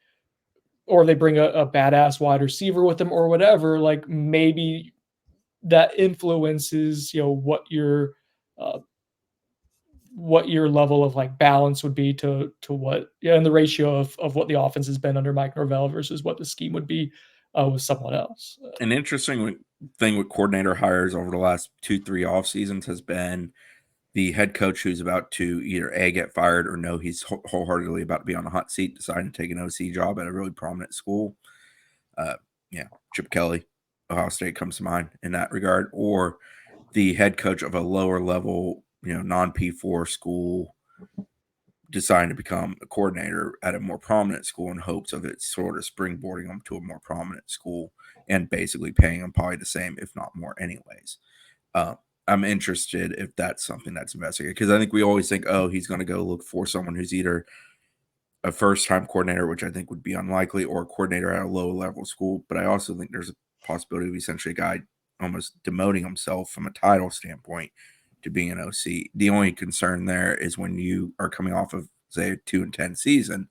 or they bring a badass wide receiver with them or whatever, like maybe that influences, what your level of like balance would be to what, and the ratio of what the offense has been under Mike Norvell versus what the scheme would be with someone else. An interesting thing with coordinator hires over the last 2-3 off seasons has been the head coach who's about to either A, get fired, or no, he's wholeheartedly about to be on the hot seat, deciding to take an OC job at a really prominent school. Chip Kelly, Ohio State comes to mind in that regard, or the head coach of a lower level, non-P4 school deciding to become a coordinator at a more prominent school in hopes of it sort of springboarding them to a more prominent school and basically paying them probably the same, if not more anyways. I'm interested if that's something that's investigated, because I think we always think, oh, he's going to go look for someone who's either a first-time coordinator, which I think would be unlikely, or a coordinator at a low-level school. But I also think there's a possibility of essentially a guy almost demoting himself from a title standpoint to being an OC. The only concern there is when you are coming off of, say, a 2-10 season,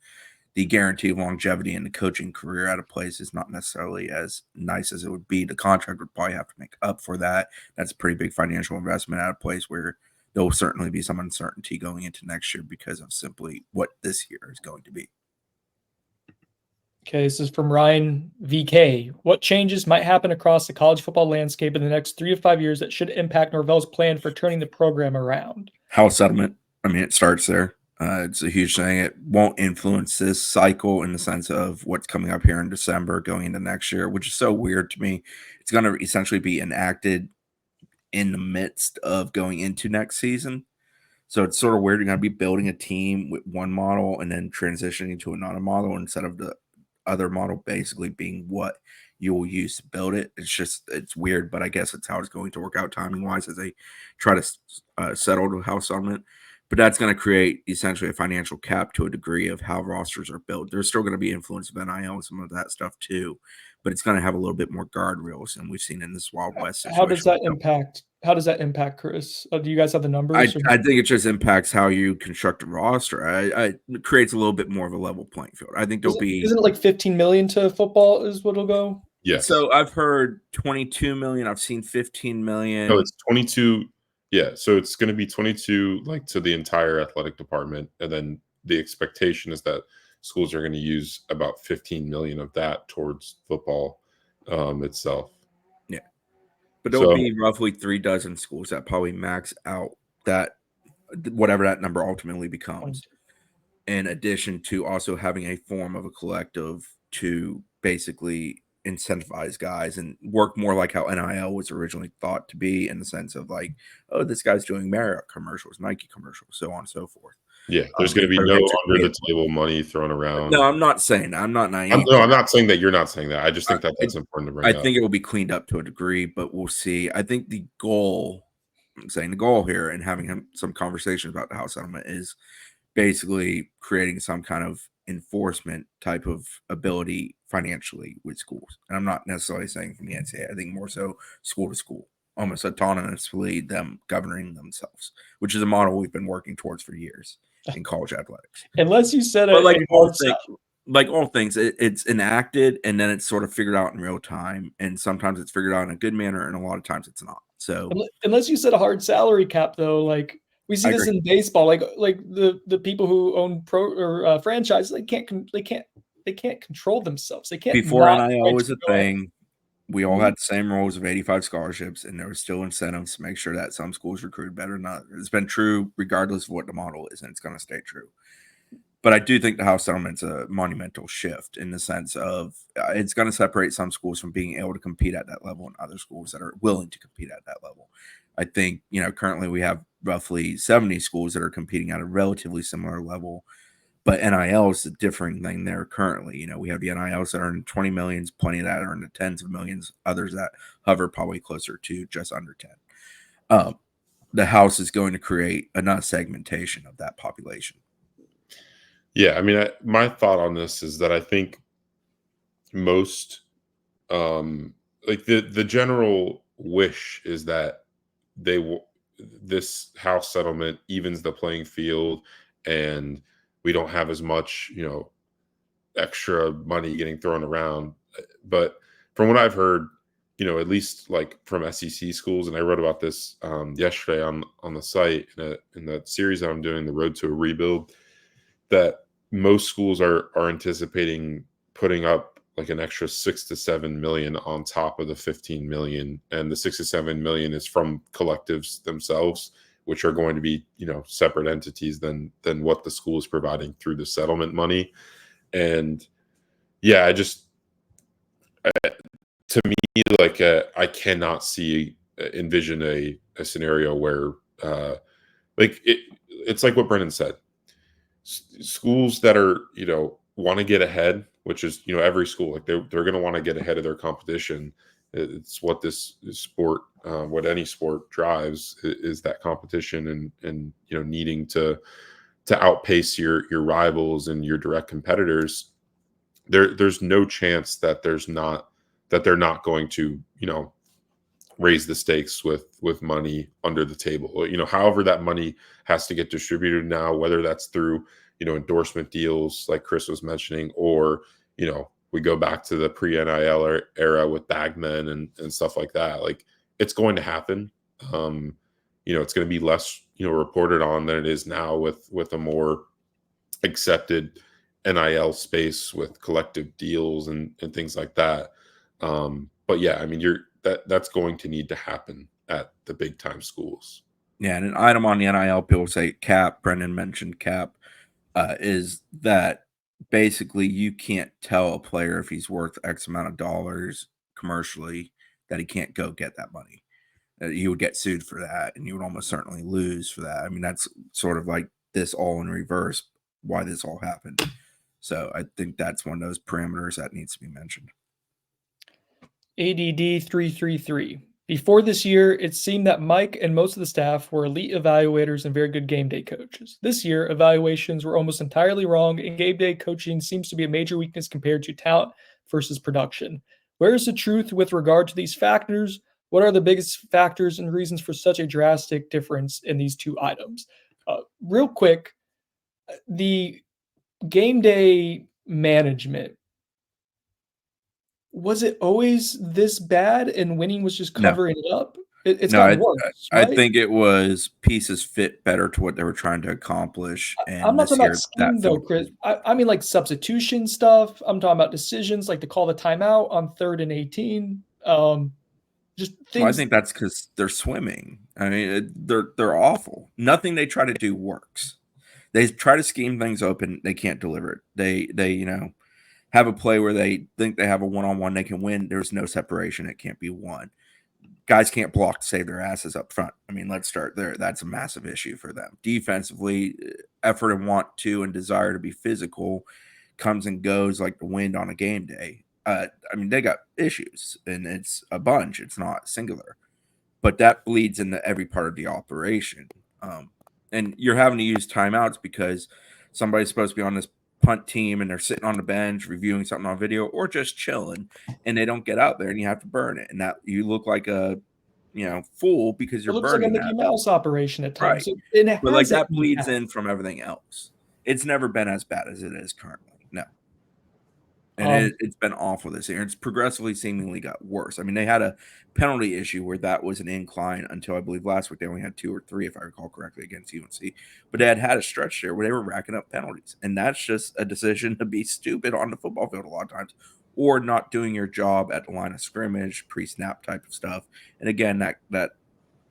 the guaranteed longevity in the coaching career at a place is not necessarily as nice as it would be. The contract would probably have to make up for that. That's a pretty big financial investment at a place where there will certainly be some uncertainty going into next year because of simply what this year is going to be. Okay, this is from Ryan VK. What changes might happen across the college football landscape in the next 3 to 5 years that should impact Norvell's plan for turning the program around? House settlement. I mean, it starts there. It's a huge thing. It won't influence this cycle in the sense of what's coming up here in December going into next year, which is so weird to me. It's going to essentially be enacted in the midst of going into next season. So it's sort of weird. You're going to be building a team with one model and then transitioning to another model instead of the other model basically being what you will use to build it. It's weird, but I guess it's how it's going to work out timing wise as they try to settle the house settlement. But that's going to create essentially a financial cap to a degree of how rosters are built. There's still going to be influence of NIL and some of that stuff too, but it's going to have a little bit more guardrails than we've seen in this Wild West situation. How does that impact? How does that impact, Chris? Do you guys have the numbers? I think it just impacts how you construct a roster. It creates a little bit more of a level playing field. I think there'll be. Isn't it like 15 million to football is what it'll go? Yes. So I've heard 22 million. I've seen 15 million. No, it's 22. Yeah. So it's going to be 22 like to the entire athletic department. And then the expectation is that schools are going to use about 15 million of that towards football itself. Yeah. But there'll be roughly 3 dozen schools that probably max out that whatever that number ultimately becomes. In addition to also having a form of a collective to basically incentivize guys and work more like how NIL was originally thought to be, in the sense of like, oh, this guy's doing Marriott commercials, Nike commercials, so on and so forth. Yeah, there's going to be no under the table money thrown around. No, I'm not saying that. I'm not naive. I'm not saying that you're not saying that. I just think that's important to bring up. I think it will be cleaned up to a degree, but we'll see. I think the goal here and having some conversations about the house settlement is basically creating some kind of enforcement type of ability financially with schools. And I'm not necessarily saying from the NCAA. I think more so school to school, almost autonomously them governing themselves, which is a model we've been working towards for years in college athletics. Unless you said it, like all things, it's enacted and then it's sort of figured out in real time. And sometimes it's figured out in a good manner, and a lot of times it's not. So unless you set a hard salary cap, though, like we see this in baseball, like the people who own pro or franchises, they can't control themselves. They can't. Before NIL was a thing, we all had the same rules of 85 scholarships, and there were still incentives to make sure that some schools recruit better than others. It's been true regardless of what the model is, and it's going to stay true. But I do think the house settlement's a monumental shift in the sense of it's going to separate some schools from being able to compete at that level and other schools that are willing to compete at that level. I think, currently we have roughly 70 schools that are competing at a relatively similar level, but NIL is a differing thing there currently. We have the NILs that are in 20 millions, plenty of that are in the tens of millions, others that hover probably closer to just under 10. The house is going to create enough segmentation of that population. Yeah, I mean, my thought on this is that I think most, like the general wish is that this house settlement evens the playing field, and we don't have as much, extra money getting thrown around. But from what I've heard, at least like from SEC schools, and I wrote about this yesterday on the site in the series that I'm doing, The Road to a Rebuild, that most schools are anticipating putting up like an extra 6 to 7 million on top of the 15 million, and the 6 to 7 million is from collectives themselves, which are going to be separate entities than what the school is providing through the settlement money. And yeah, to me, like I cannot envision a scenario where it's like what Brendan said. Schools that are want to get ahead, which is every school, like they're going to want to get ahead of their competition. It's what this sport what any sport drives is that competition and needing to outpace your rivals and your direct competitors. There's no chance that they're not going to raise the stakes with money under the table. However that money has to get distributed now, whether that's through endorsement deals like Chris was mentioning, or we go back to the pre-NIL era with bagmen and stuff like that. Like, it's going to happen. It's going to be less reported on than it is now with a more accepted NIL space with collective deals and things like that. But yeah, I mean, that's going to need to happen at the big time schools. Yeah, and an item on the NIL, people say cap. Brendan mentioned cap. Is that basically you can't tell a player if he's worth X amount of dollars commercially that he can't go get that money. You would get sued for that, and you would almost certainly lose for that. I mean, that's sort of like this all in reverse, why this all happened. So I think that's one of those parameters that needs to be mentioned. ADD 333. Before this year, it seemed that Mike and most of the staff were elite evaluators and very good game day coaches. This year, evaluations were almost entirely wrong, and game day coaching seems to be a major weakness compared to talent versus production. Where is the truth with regard to these factors? What are the biggest factors and reasons for such a drastic difference in these two items? Real quick, the game day management, was it always this bad and winning was just covering it up? It's gotten worse, right? I think it was pieces fit better to what they were trying to accomplish. And I'm not talking about scheme though, Chris. I mean like substitution stuff. I'm talking about decisions like to call the timeout on 3rd and 18. Just things. Well, I think that's because they're swimming. I mean, they're awful. Nothing they try to do works. They try to scheme things open. They can't deliver it. They have a play where they think they have a one-on-one they can win. There's no separation. It can't be won. Guys can't block to save their asses up front. I mean, let's start there. That's a massive issue for them. Defensively, effort and want to and desire to be physical comes and goes like the wind on a game day. I mean, they got issues, and it's a bunch. It's not singular. But that bleeds into every part of the operation. And you're having to use timeouts because somebody's supposed to be on this punt team and they're sitting on the bench reviewing something on video or just chilling, and they don't get out there, and you have to burn it. And that you look like a fool because you're burning. It looks like a Mickey Mouse operation at times. Right. So but like that bleeds in from everything else. It's never been as bad as it is currently. No. And it's been awful this year. It's progressively seemingly got worse. I mean, they had a penalty issue where that was an incline until I believe last week they only had 2 or 3, if I recall correctly, against UNC. But they had a stretch there where they were racking up penalties. And that's just a decision to be stupid on the football field a lot of times, or not doing your job at the line of scrimmage, pre-snap type of stuff. And again, that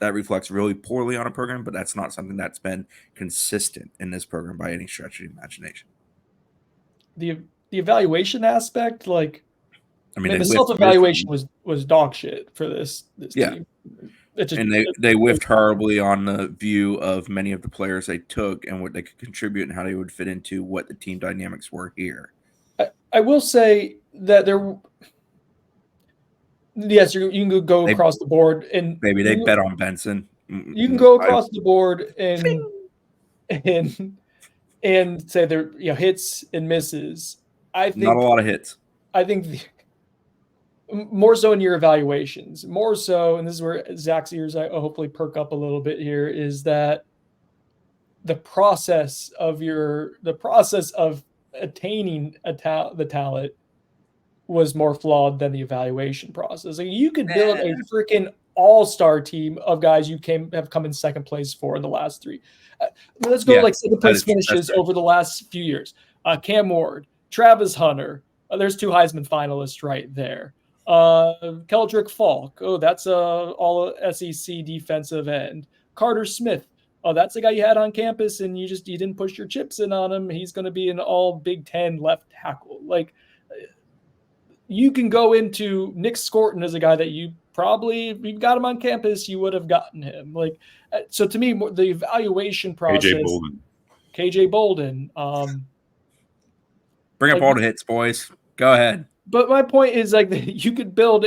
reflects really poorly on a program, but that's not something that's been consistent in this program by any stretch of the imagination. The evaluation aspect, like, I mean, the self-evaluation was dog shit for this team. They whiffed horribly on the view of many of the players they took and what they could contribute and how they would fit into what the team dynamics were here. I will say that yes, you can go across the board, and maybe they bet on Benson. You can go across the board and say there hits and misses. I think not a lot of hits. I think more so in your evaluations, more so, and this is where Zach's ears hopefully perk up a little bit here, is that the process of attaining the talent was more flawed than the evaluation process. Like, you could build a freaking all-star team of guys have come in second place for in the last 3. Let's go second place finishes over the last few years. Cam Ward, Travis Hunter. There's 2 Heisman finalists right there. Keldrick Falk. Oh, that's all SEC defensive end. Carter Smith. Oh, that's the guy you had on campus, and you didn't push your chips in on him. He's going to be an all Big Ten left tackle. Like, you can go into Nick Scorton as a guy that you probably, if you got him on campus, you would have gotten him. Like, so to me, the evaluation process. KJ Bolden. Bring up all the hits, boys. Go ahead. But my point is, like, you could build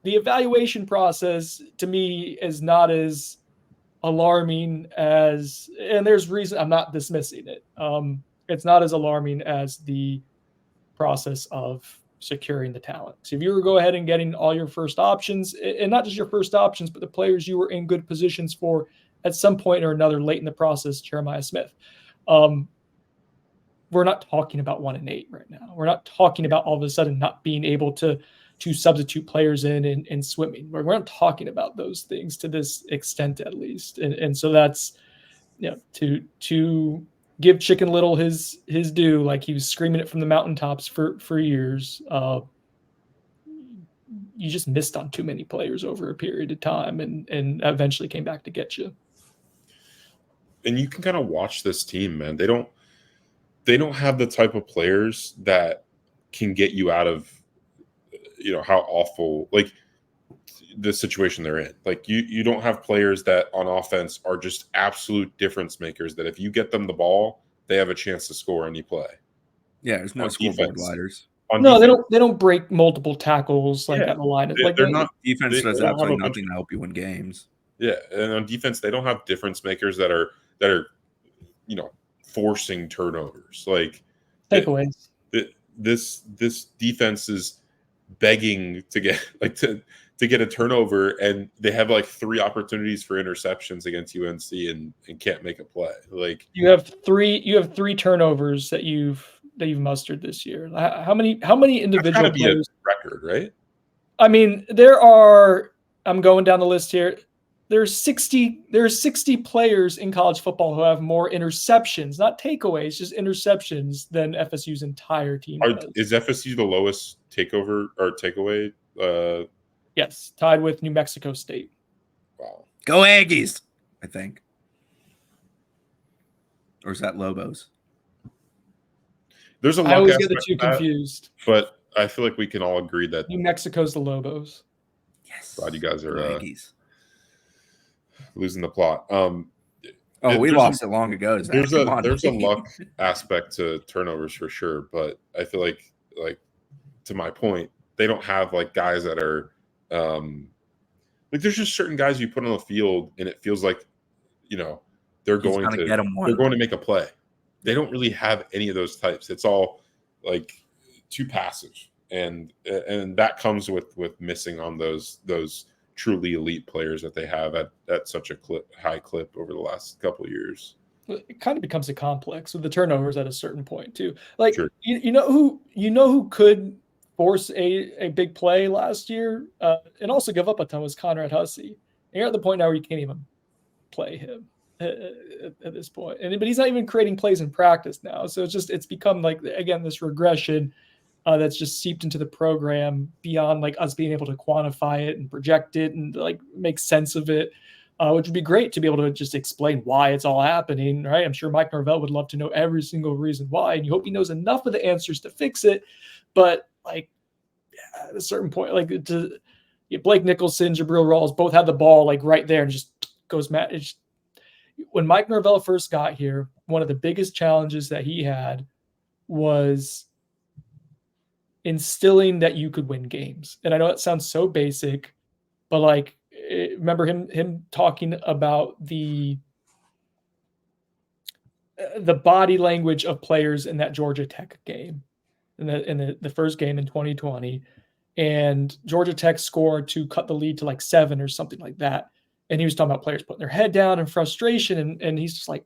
the evaluation process to me is not as alarming as, and there's reason I'm not dismissing it. It's not as alarming as the process of securing the talent. So if you were to go ahead and getting all your first options, and not just your first options, but the players you were in good positions for at some point or another late in the process, Jeremiah Smith, we're not talking about 1-8 right now. We're not talking about all of a sudden not being able to substitute players in swimming. We're not talking about those things to this extent, at least. And so that's, to give Chicken Little his due, like he was screaming it from the mountaintops for years. You just missed on too many players over a period of time, and eventually came back to get you. And you can kind of watch this team, man. They don't have the type of players that can get you out of, how awful, like, the situation they're in. Like, you don't have players that on offense are just absolute difference makers, that if you get them the ball, they have a chance to score any play. Yeah, there's no scoreboard lighters. No, defense, they don't break multiple tackles at the line. They're not. Defense does absolutely nothing to help you win games. Yeah, and on defense, they don't have difference makers that are forcing turnovers. Like, takeaways. This defense is begging to get to get a turnover, and they have like 3 opportunities for interceptions against UNC and can't make a play. Like, you have three turnovers that you've mustered this year. How many individual players? Record, right? I mean, there are. I'm going down the list here. There's 60 players in college football who have more interceptions, not takeaways, just interceptions, than FSU's entire team does. Is FSU the lowest takeaway? Yes, tied with New Mexico State. Wow. Go Aggies, I think. Or is that Lobos? There's a I always get the two confused. But I feel like we can all agree that New Mexico's the Lobos. Yes. God, you guys are Aggies. Losing the plot. We lost it long ago. There's a luck aspect to turnovers for sure, but I feel like to my point, they don't have like guys that are like, there's just certain guys you put on the field and it feels like they're going to make a play. They don't really have any of those types. It's all like too passive, and that comes with missing on those truly elite players that they have at such a high clip over the last couple of years. It kind of becomes a complex with the turnovers at a certain point too. Like, sure. you know who could force a big play last year and also give up a ton was Conrad Hussey. And you're at the point now where you can't even play him at this point. But he's not even creating plays in practice now. So it's become like, again, this regression that's just seeped into the program beyond like us being able to quantify it and project it and like make sense of it, which would be great to be able to just explain why it's all happening, right? I'm sure Mike Norvell would love to know every single reason why, and you hope he knows enough of the answers to fix it. But like, at a certain point, like Blake Nicholson, Jabril Rawls both had the ball like right there and just goes mad. When Mike Norvell first got here, one of the biggest challenges that he had was instilling that you could win games. And I know that sounds so basic, but like, remember him talking about the body language of players in that Georgia Tech game, in the first game in 2020, and Georgia Tech scored to cut the lead to like 7 or something like that. And he was talking about players putting their head down in frustration, and he's just like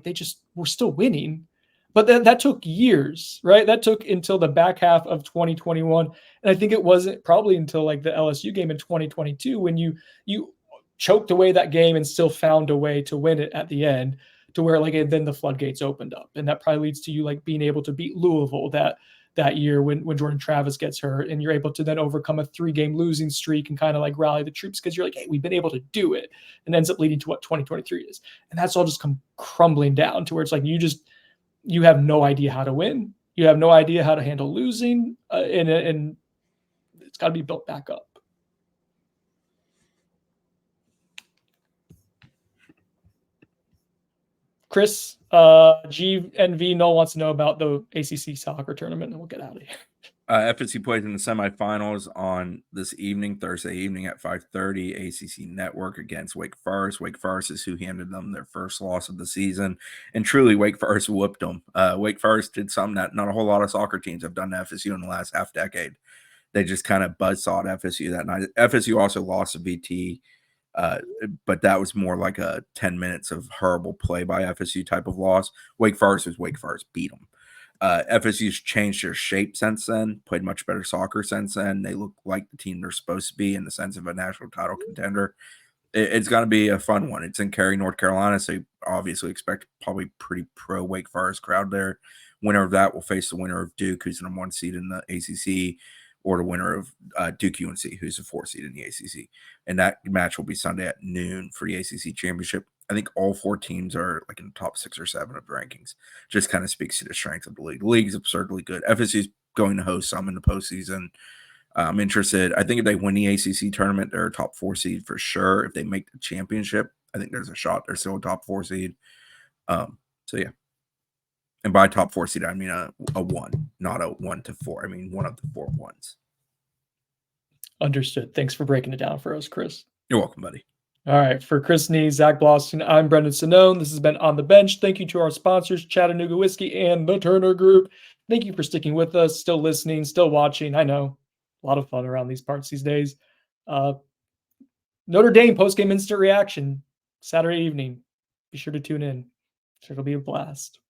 they just were still winning. But that took years, right? That took until the back half of 2021. And I think it wasn't probably until like the LSU game in 2022 when you choked away that game and still found a way to win it at the end, to where like then the floodgates opened up. And that probably leads to you like being able to beat Louisville that year when Jordan Travis gets hurt, and you're able to then overcome a 3-game losing streak and kind of like rally the troops because you're like, hey, we've been able to do it, and ends up leading to what 2023 is. And that's all just come crumbling down to where it's like you have no idea how to win. You have no idea how to handle losing, and it's got to be built back up. Chris, GNV Null wants to know about the ACC soccer tournament, and we'll get out of here. FSU plays in the semifinals on this evening, Thursday evening at 5:30, ACC Network against Wake Forest. Wake Forest is who handed them their first loss of the season, and truly, Wake Forest whooped them. Wake Forest did something that not a whole lot of soccer teams have done to FSU in the last half decade. They just kind of buzzsawed FSU that night. FSU also lost to VT, but that was more like a 10 minutes of horrible play by FSU type of loss. Wake Forest was Wake Forest beat them. FSU's changed their shape since then, played much better soccer since then. They look like the team they're supposed to be in the sense of a national title contender. It's going to be a fun one. It's in Cary, North Carolina, so you obviously expect probably pretty pro Wake Forest crowd there. Winner of that will face the winner of Duke, who's the number 1 seed in the ACC, or the winner of Duke UNC, who's the 4th seed in the ACC. And that match will be Sunday at noon for the ACC championship. I think all 4 teams are like in the top 6 or 7 of the rankings. Just kind of speaks to the strength of the league. The league is absurdly good. FSU's going to host some in the postseason. I'm interested. I think if they win the ACC tournament, they're a top 4 seed for sure. If they make the championship, I think there's a shot they're still a top 4 seed. So yeah. And by top 4 seed, I mean a 1, not a 1 to 4. I mean one of the 4 ones. Understood. Thanks for breaking it down for us, Chris. You're welcome, buddy. All right. For Chris Nee, Zach Bloston, I'm Brendan Sonnone. This has been On the Bench. Thank you to our sponsors, Chattanooga Whiskey and the Turner Group. Thank you for sticking with us, still listening, still watching. I know, a lot of fun around these parts these days. Notre Dame postgame instant reaction Saturday evening. Be sure to tune in. Sure, it'll be a blast.